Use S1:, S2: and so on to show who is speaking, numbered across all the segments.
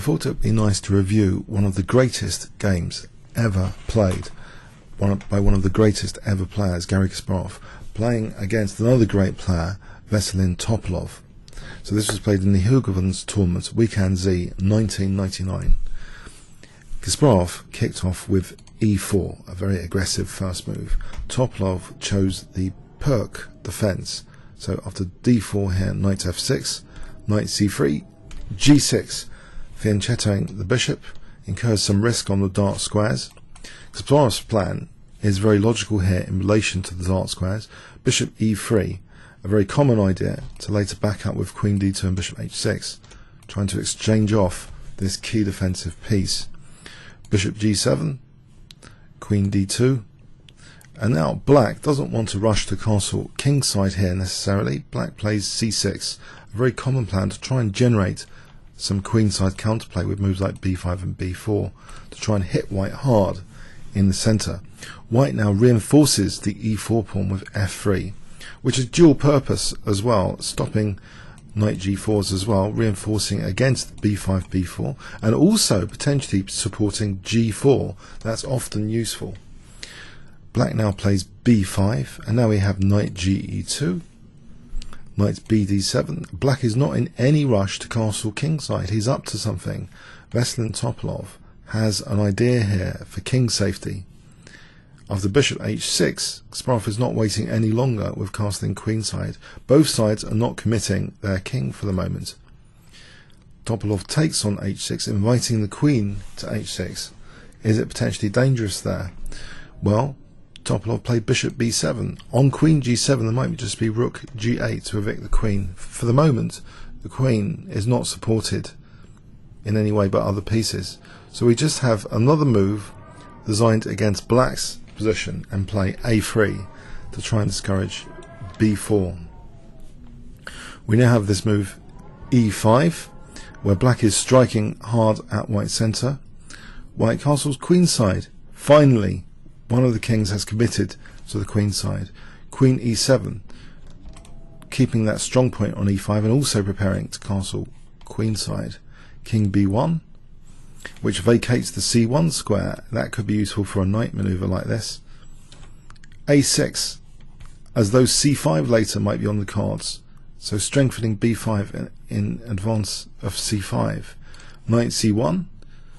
S1: thought it would be nice to review one of the greatest games ever played by one of the greatest ever players, Garry Kasparov, playing against another great player, Veselin Topalov. So this was played in the Hoogovens Tournament, Weekend Z, 1999. Kasparov kicked off with e4, a very aggressive first move. Topalov chose the Pirc Defense. So after d4 here, knight f6, knight c3, g6, fianchettoing the bishop, incurs some risk on the dark squares. Kasparov's plan is very logical here in relation to the dark squares. Bishop e3, a very common idea to later back up with queen d2 and bishop h6, trying to exchange off this key defensive piece. Bishop g7, queen d2, and now black doesn't want to rush to castle kingside here necessarily. Black plays c6, a very common plan to try and generate some queenside counterplay with moves like b5 and b4 to try and hit white hard in the centre. White now reinforces the e4 pawn with f3, which is dual purpose as well, stopping knight g4s as well, reinforcing against b5, b4, and also potentially supporting g4. That's often useful. Black now plays b5, and now we have knight ge2, knight bd7. Black is not in any rush to castle kingside. He's up to something. Veselin Topalov has an idea here for king safety. After bishop h6, Kasparov is not waiting any longer with castling queenside. Both sides are not committing their king for the moment. Topalov takes on h6, inviting the queen to h6. Is it potentially dangerous there? Well, Topalov played bishop b7. On queen g7 there might just be rook g8 to evict the queen. For the moment, the queen is not supported in any way by other pieces. So we just have another move designed against black's position and play a3 to try and discourage b4. We now have this move e5, where black is striking hard at white centre. White castles queenside. Finally, one of the kings has committed to the queenside. Queen e7, keeping that strong point on e5 and also preparing to castle queenside. King b1, which vacates the c1 square. That could be useful for a knight maneuver like this. a6, as though c5 later might be on the cards, so strengthening b5 in advance of c5. Knight c1,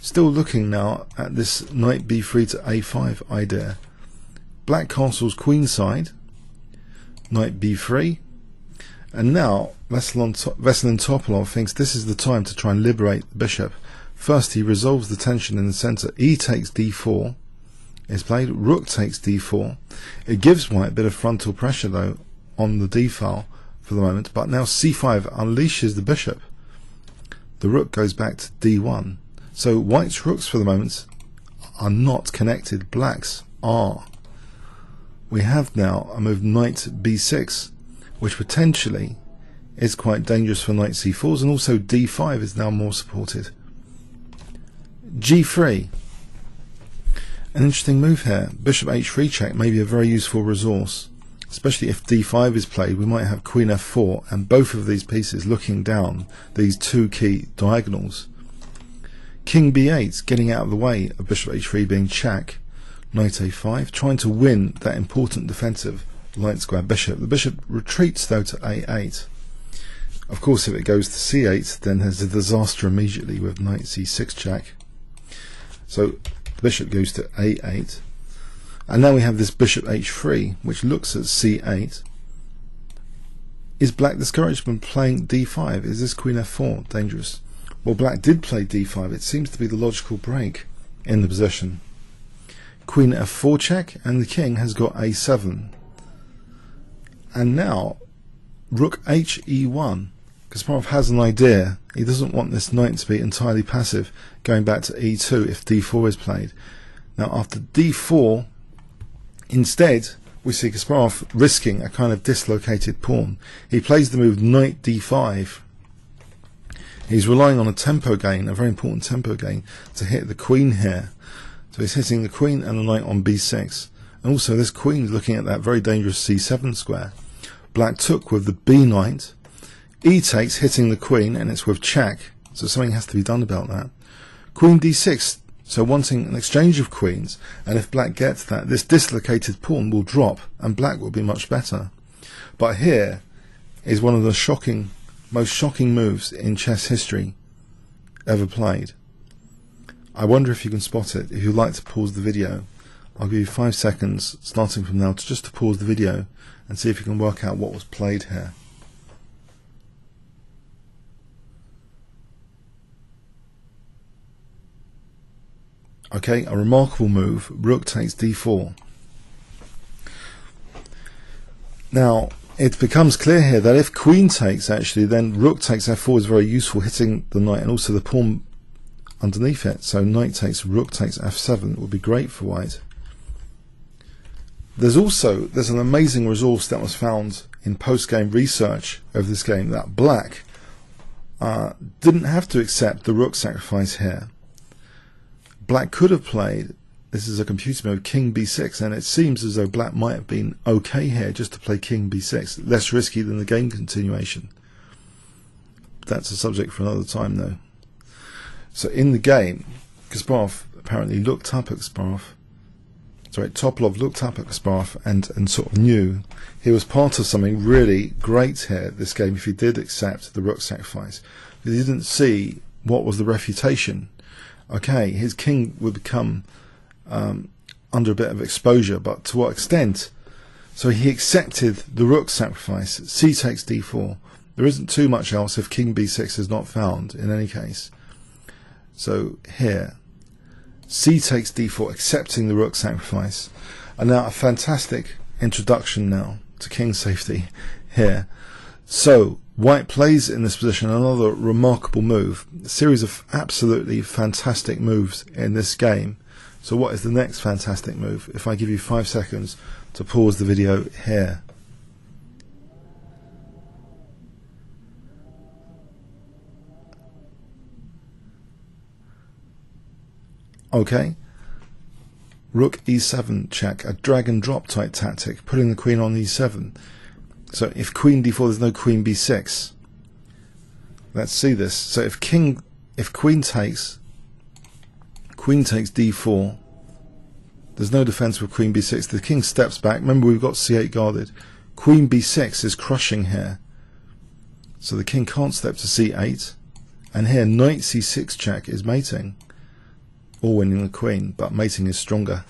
S1: still looking now at this knight b3 to a5 idea. Black castles queenside, knight b3, and now Veselin Topalov thinks this is the time to try and liberate the bishop. First he resolves the tension in the centre. E takes d4 is played, rook takes d4. It gives white a bit of frontal pressure though on the d file for the moment, but now c5 unleashes the bishop. The rook goes back to d1. So white's rooks for the moment are not connected, black's are. We have now a move knight b6, which potentially is quite dangerous for knight c4s, and also d5 is now more supported. g3, an interesting move here. Bishop h3 check may be a very useful resource, especially if d5 is played. We might have queen f4 and both of these pieces looking down these two key diagonals. King b8, getting out of the way of bishop h3 being check. Knight a5, trying to win that important defensive light square bishop. The bishop retreats though to a8. Of course, if it goes to c8, then there's a disaster immediately with knight c6 check. So the bishop goes to a8, and now we have this bishop h3, which looks at c8. Is black discouraged from playing d5? Is this queen f4 dangerous? Well, black did play d5. It seems to be the logical break in the position. Queen f4 check, and the king has got a7. And now rook he1. Kasparov has an idea. He doesn't want this knight to be entirely passive, going back to e2 if d4 is played. Now after d4, instead we see Kasparov risking a kind of dislocated pawn. He plays the move knight d5. He's relying on a tempo gain, a very important tempo gain, to hit the queen here. So he's hitting the queen and the knight on b6. And also this queen is looking at that very dangerous c7 square. Black took with the b knight. E takes, hitting the queen, and it's with check. so something has to be done about that. Queen d6, so wanting an exchange of queens, and if black gets that, this dislocated pawn will drop and black will be much better. But here is one of the most shocking moves in chess history ever played. I wonder if you can spot it. If you'd like to pause the video, I'll give you 5 seconds starting from now just to pause the video and see if you can work out what was played here. Okay, a remarkable move. Rook takes d4. Now, it becomes clear here that if queen takes, actually, then rook takes f4 is very useful, hitting the knight and also the pawn underneath it. So knight takes, rook takes f7 would be great for white. There's an amazing resource that was found in post-game research of this game that black didn't have to accept the rook sacrifice here. Black could have played, this is a computer move, king b6, and it seems as though black might have been okay here just to play king b6, less risky than the game continuation. That's a subject for another time though. So in the game, Kasparov apparently looked up at Topalov looked up at Kasparov and sort of knew he was part of something really great here, this game, if he did accept the rook sacrifice. But he didn't see what was the refutation. Okay, his king would become under a bit of exposure, but to what extent? So he accepted the rook sacrifice. C takes d4. There isn't too much else if king b6 is not found in any case. So here, C takes d4, accepting the rook sacrifice. And now a fantastic introduction now to king safety here. So white plays in this position another remarkable move, a series of absolutely fantastic moves in this game. So what is the next fantastic move? If I give you 5 seconds to pause the video here. Okay, rook e7 check, a drag and drop type tactic, putting the queen on e7. So if queen d4, there's no queen b6. Let's see this. So if queen takes d4, there's no defense with queen b6. The king steps back. Remember, we've got c8 guarded. Queen b6 is crushing here, so the king can't step to c8. And here knight c6 check is mating, or winning the queen, but mating is stronger.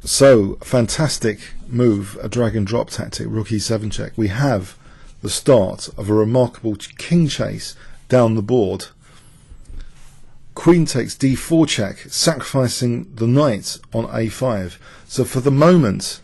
S1: So, fantastic move, a drag and drop tactic, rook e7 check. We have the start of a remarkable king chase down the board. Queen takes d4 check, sacrificing the knight on a5. So for the moment,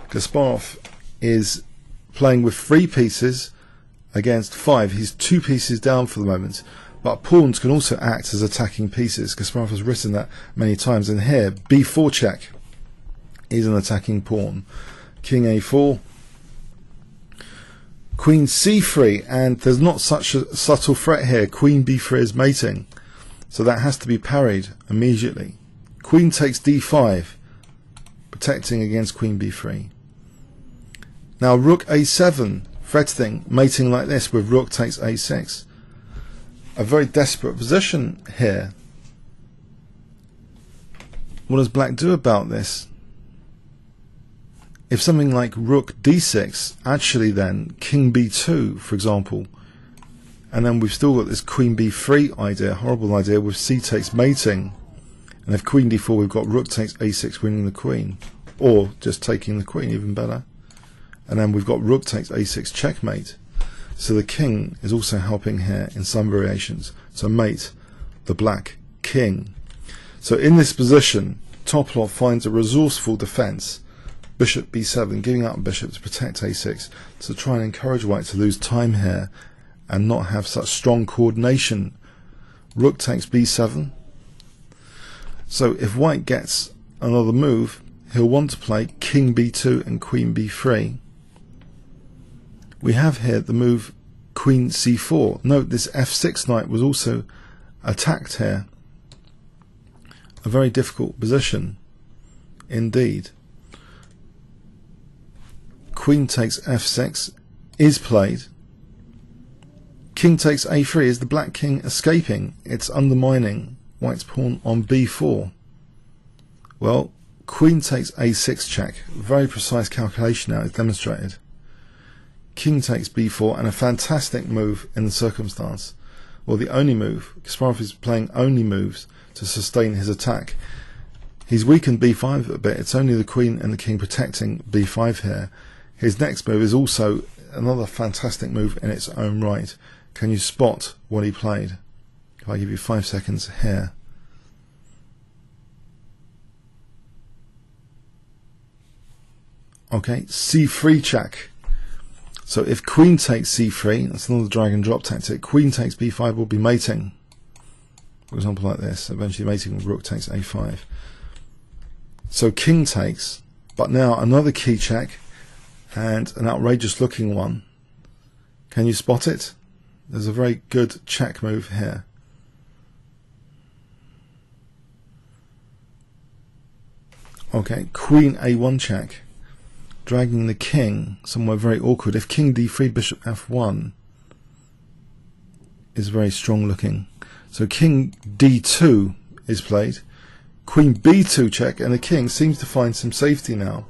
S1: Kasparov is playing with 3 pieces against 5. He's 2 pieces down for the moment. But pawns can also act as attacking pieces. Kasparov has written that many times. And here, b4 check is an attacking pawn. King a4, queen c3, and there's not such a subtle threat here. Queen b3 is mating, so that has to be parried immediately. Queen takes d5, protecting against queen b3. Now rook a7, threatening, mating like this with rook takes a6. A very desperate position here. What does black do about this? If something like rook d6, actually then king b2, for example, and then we've still got this queen b3 idea, horrible idea, with c takes mating, and if queen d4 we've got rook takes a6 winning the queen, or just taking the queen, even better, and then we've got rook takes a6 checkmate. So the king is also helping here in some variations to mate the black king. So in this position, Topalov finds a resourceful defense, bishop b7, giving up bishop to protect a6, to try and encourage white to lose time here and not have such strong coordination. Rook takes b7. So if white gets another move, he'll want to play king b2 and queen b3. We have here the move queen c4. Note this f6 knight was also attacked here. A very difficult position indeed. Queen takes f6 is played. King takes a3. Is the black king escaping? It's undermining white's pawn on b4. Well, queen takes a6 check. Very precise calculation now is demonstrated. King takes b4, and a fantastic move in the circumstance. Well, the only move. Kasparov is playing only moves to sustain his attack. He's weakened b5 a bit. It's only the queen and the king protecting b5 here. His next move is also another fantastic move in its own right. Can you spot what he played? If I give you 5 seconds here. Okay, c3 check. So if queen takes c3, that's another drag and drop tactic. Queen takes b5 will be mating. For example, like this. Eventually mating with rook takes a5. So king takes, but now another key check, and an outrageous looking one. Can you spot it? There's a very good check move here. Okay, queen a1 check, dragging the king somewhere very awkward. If king d3, bishop f1 is very strong looking. So king d2 is played, queen b2 check, and the king seems to find some safety now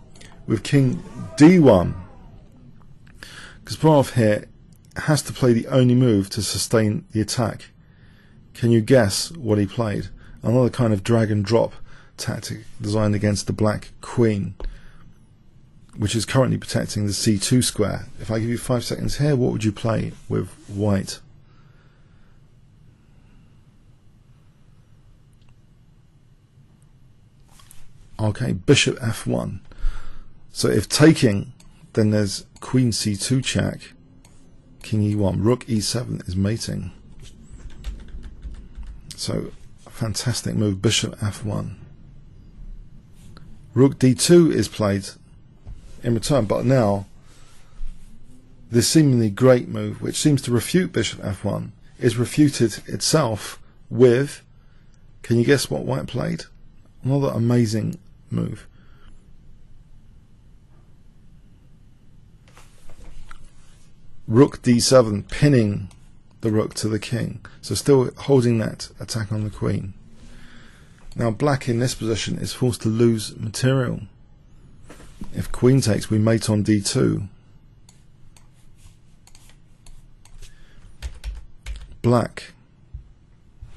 S1: with king d1. Kasparov here has to play the only move to sustain the attack. Can you guess what he played? Another kind of drag and drop tactic designed against the black queen, which is currently protecting the c2 square. If I give you 5 seconds here, what would you play with white? Okay, bishop f1. So if taking, then there's queen c2 check, king e1, rook e7 is mating. So fantastic move, bishop f1. Rook d2 is played in return, but now this seemingly great move, which seems to refute bishop f1, is refuted itself with, can you guess what white played? Another amazing move. Rook d7, pinning the rook to the king, so still holding that attack on the queen. Now black in this position is forced to lose material. If queen takes, we mate on d2. Black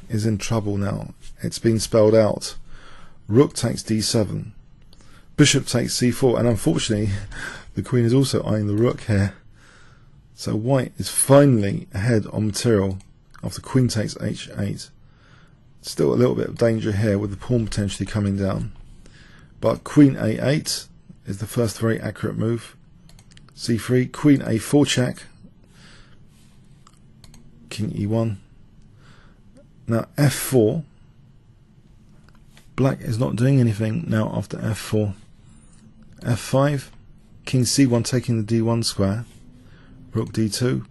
S1: is in trouble now. It's been spelled out. Rook takes d7. Bishop takes c4, and unfortunately the queen is also eyeing the rook here. So white is finally ahead on material after queen takes h8. Still a little bit of danger here with the pawn potentially coming down. But queen a8 is the first very accurate move. c3, queen a4 check, king e1. Now f4. Black is not doing anything now after f4. f5, king c1 taking the d1 square, rook d2.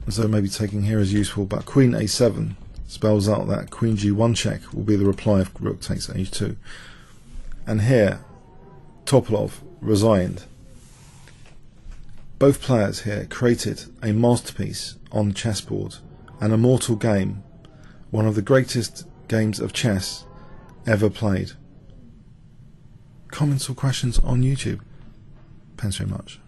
S1: So maybe taking here is useful, but queen a7 spells out that queen g1 check will be the reply if rook takes h2. And here Topalov resigned. Both players here created a masterpiece on the chessboard, an immortal game, one of the greatest games of chess ever played. Comments or questions on YouTube? Thanks very much.